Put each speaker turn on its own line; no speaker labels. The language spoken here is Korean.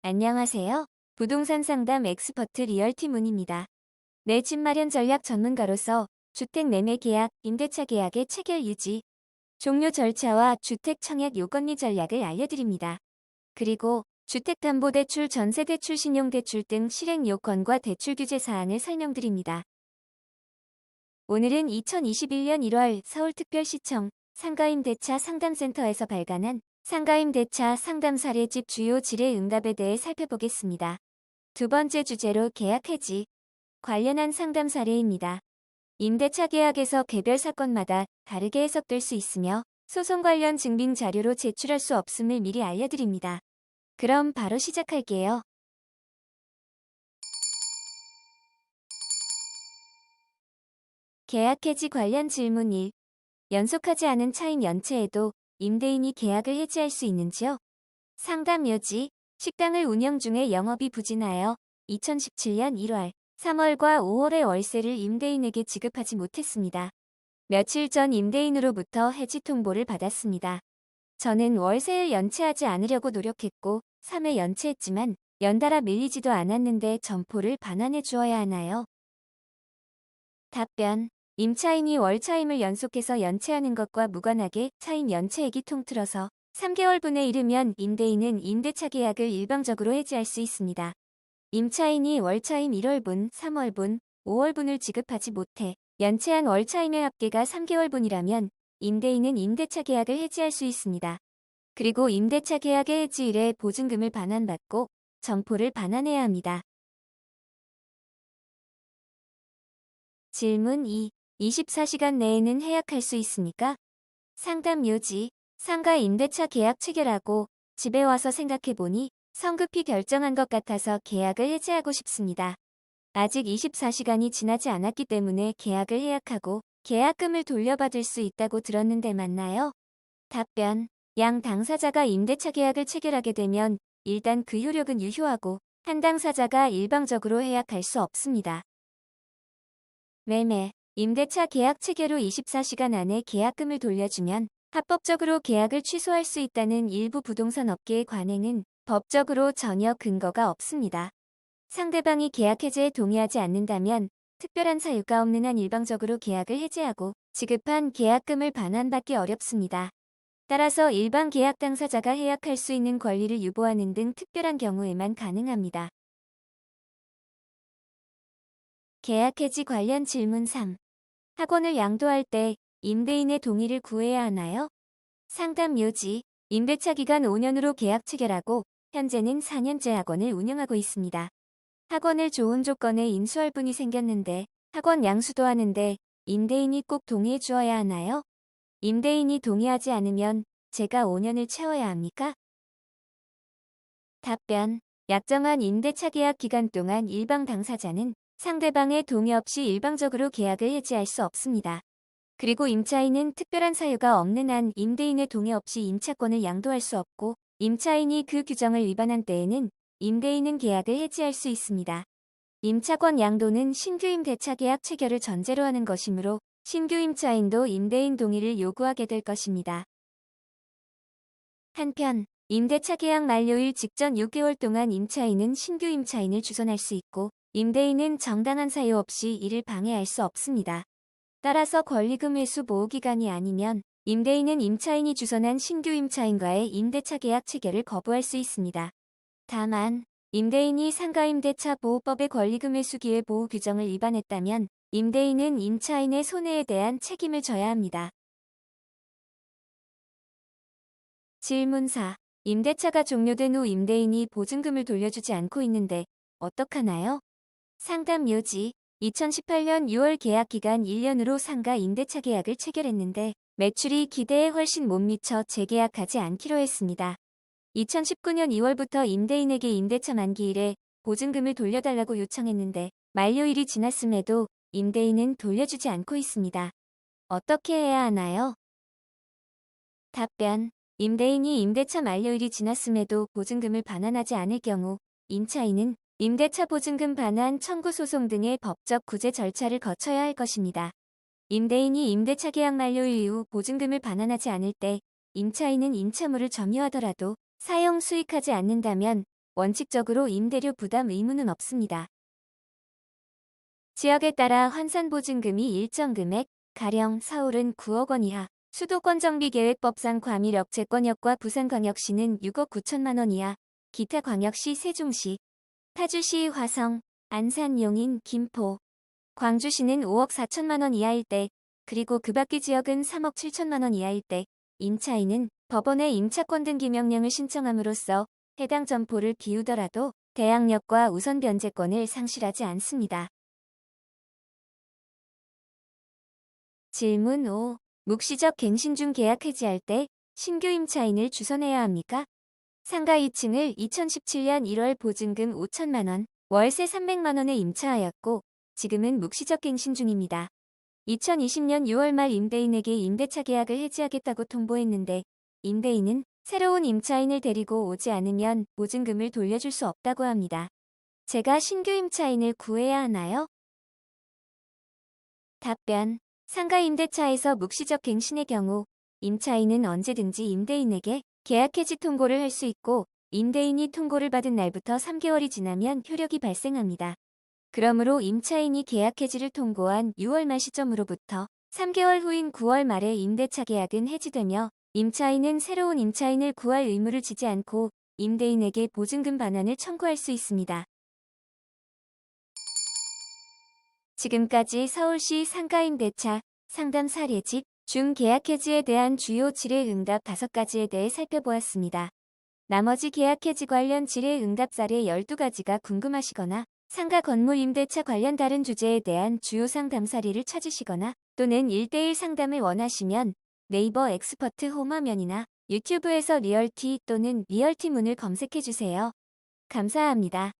안녕하세요. 부동산 상담 엑스퍼트 리얼티문입니다. 내 집 마련 전략 전문가로서 주택 매매 계약, 임대차 계약의 체결 유지, 종료 절차와 주택 청약 요건 및 전략을 알려드립니다. 그리고 주택담보대출, 전세대출, 신용대출 등 실행 요건과 대출 규제 사항을 설명드립니다. 오늘은 2021년 1월 서울특별시청 상가임대차 상담센터에서 발간한 상가임대차 상담 사례집 주요 질의 응답에 대해 살펴보겠습니다. 두 번째 주제로 계약 해지 관련한 상담 사례입니다. 임대차 계약에서 개별 사건마다 다르게 해석될 수 있으며 소송 관련 증빙 자료로 제출할 수 없음을 미리 알려드립니다. 그럼 바로 시작할게요. 계약 해지 관련 질문 1. 연속하지 않은 차임 연체에도 임대인이 계약을 해지할 수 있는지요? 상담 요지, 식당을 운영 중에 영업이 부진하여 2017년 1월, 3월과 5월의 월세를 임대인에게 지급하지 못했습니다. 며칠 전 임대인으로부터 해지 통보를 받았습니다. 저는 월세를 연체하지 않으려고 노력했고 3회 연체했지만 연달아 밀리지도 않았는데 점포를 반환해 주어야 하나요? 답변. 임차인이 월차임을 연속해서 연체하는 것과 무관하게 차임 연체액이 통틀어서 3개월분에 이르면 임대인은 임대차 계약을 일방적으로 해지할 수 있습니다. 임차인이 월차임 1월분, 3월분, 5월분을 지급하지 못해 연체한 월차임의 합계가 3개월분이라면 임대인은 임대차 계약을 해지할 수 있습니다. 그리고 임대차 계약의 해지일에 보증금을 반환받고 점포를 반환해야 합니다. 질문 2. 24시간 내에는 해약할 수 있습니까? 상담 요지. 상가 임대차 계약 체결하고 집에 와서 생각해보니 성급히 결정한 것 같아서 계약을 해지하고 싶습니다. 아직 24시간이 지나지 않았기 때문에 계약을 해약하고 계약금을 돌려받을 수 있다고 들었는데 맞나요? 답변. 양 당사자가 임대차 계약을 체결하게 되면 일단 그 효력은 유효하고 한 당사자가 일방적으로 해약할 수 없습니다. 매매. 임대차 계약 체결 후 24시간 안에 계약금을 돌려주면 합법적으로 계약을 취소할 수 있다는 일부 부동산 업계의 관행은 법적으로 전혀 근거가 없습니다. 상대방이 계약 해지에 동의하지 않는다면 특별한 사유가 없는 한 일방적으로 계약을 해지하고 지급한 계약금을 반환받기 어렵습니다. 따라서 일반 계약 당사자가 해약할 수 있는 권리를 유보하는 등 특별한 경우에만 가능합니다. 계약 해지 관련 질문 3. 학원을 양도할 때 임대인의 동의를 구해야 하나요? 상담 요지. 임대차 기간 5년으로 계약 체결하고 현재는 4년째 학원을 운영하고 있습니다. 학원을 좋은 조건에 인수할 분이 생겼는데 학원 양수도 하는데 임대인이 꼭 동의해 주어야 하나요? 임대인이 동의하지 않으면 제가 5년을 채워야 합니까? 답변. 약정한 임대차 계약 기간 동안 일방 당사자는 상대방의 동의 없이 일방적으로 계약을 해지할 수 없습니다. 그리고 임차인은 특별한 사유가 없는 한 임대인의 동의 없이 임차권을 양도할 수 없고 임차인이 그 규정을 위반한 때에는 임대인은 계약을 해지할 수 있습니다. 임차권 양도는 신규 임대차 계약 체결을 전제로 하는 것이므로 신규 임차인도 임대인 동의를 요구하게 될 것입니다. 한편 임대차 계약 만료일 직전 6개월 동안 임차인은 신규 임차인을 주선할 수 있고 임대인은 정당한 사유 없이 이를 방해할 수 없습니다. 따라서 권리금 회수 보호 기간이 아니면 임대인은 임차인이 주선한 신규 임차인과의 임대차 계약 체결을 거부할 수 있습니다. 다만 임대인이 상가임대차 보호법의 권리금 회수 기회 보호 규정을 위반했다면 임대인은 임차인의 손해에 대한 책임을 져야 합니다. 질문 4. 임대차가 종료된 후 임대인이 보증금을 돌려주지 않고 있는데 어떡하나요? 상담 요지. 2018년 6월 계약 기간 1년으로 상가 임대차 계약을 체결했는데 매출이 기대에 훨씬 못 미쳐 재계약하지 않기로 했습니다. 2019년 2월부터 임대인에게 임대차 만기일에 보증금을 돌려달라고 요청했는데 만료일이 지났음에도 임대인은 돌려주지 않고 있습니다. 어떻게 해야 하나요? 답변. 임대인이 임대차 만료일이 지났음에도 보증금을 반환하지 않을 경우 임차인은 임대차 보증금 반환 청구 소송 등의 법적 구제 절차를 거쳐야 할 것입니다. 임대인이 임대차 계약 만료일 이후 보증금을 반환하지 않을 때 임차인은 임차물을 점유하더라도 사용 수익하지 않는다면 원칙적으로 임대료 부담 의무는 없습니다. 지역에 따라 환산보증금이 일정 금액, 가령 서울은 9억 원 이하, 수도권정비계획법상 과밀역 채권역과 부산광역시는 6억 9천만 원 이하, 기타 광역시 세종시, 파주시 화성, 안산 용인 김포, 광주시는 5억 4천만 원 이하일 때, 그리고 그 밖의 지역은 3억 7천만 원 이하일 때, 임차인은 법원에 임차권 등기 명령을 신청함으로써 해당 점포를 비우더라도 대항력과 우선 변제권을 상실하지 않습니다. 질문 5. 묵시적 갱신 중 계약 해지할 때 신규 임차인을 주선해야 합니까? 상가 2층을 2017년 1월 보증금 5천만 원, 월세 300만 원에 임차하였고 지금은 묵시적 갱신 중입니다. 2020년 6월 말 임대인에게 임대차 계약을 해지하겠다고 통보했는데 임대인은 새로운 임차인을 데리고 오지 않으면 보증금을 돌려줄 수 없다고 합니다. 제가 신규 임차인을 구해야 하나요? 답변. 상가 임대차에서 묵시적 갱신의 경우 임차인은 언제든지 임대인에게 계약 해지 통고를 할 수 있고 임대인이 통고를 받은 날부터 3개월이 지나면 효력이 발생합니다. 그러므로 임차인이 계약 해지를 통고한 6월 말 시점으로부터 3개월 후인 9월 말에 임대차 계약은 해지되며 임차인은 새로운 임차인을 구할 의무를 지지 않고 임대인에게 보증금 반환을 청구할 수 있습니다. 지금까지 서울시 상가임대차 상담 사례집 중 계약 해지에 대한 주요 질의 응답 5가지에 대해 살펴보았습니다. 나머지 계약 해지 관련 질의 응답 사례 12가지가 궁금하시거나 상가 건물 임대차 관련 다른 주제에 대한 주요 상담 사례를 찾으시거나 또는 1대1 상담을 원하시면 네이버 엑스퍼트 홈화면이나 유튜브에서 리얼티 또는 리얼티 문을 검색해주세요. 감사합니다.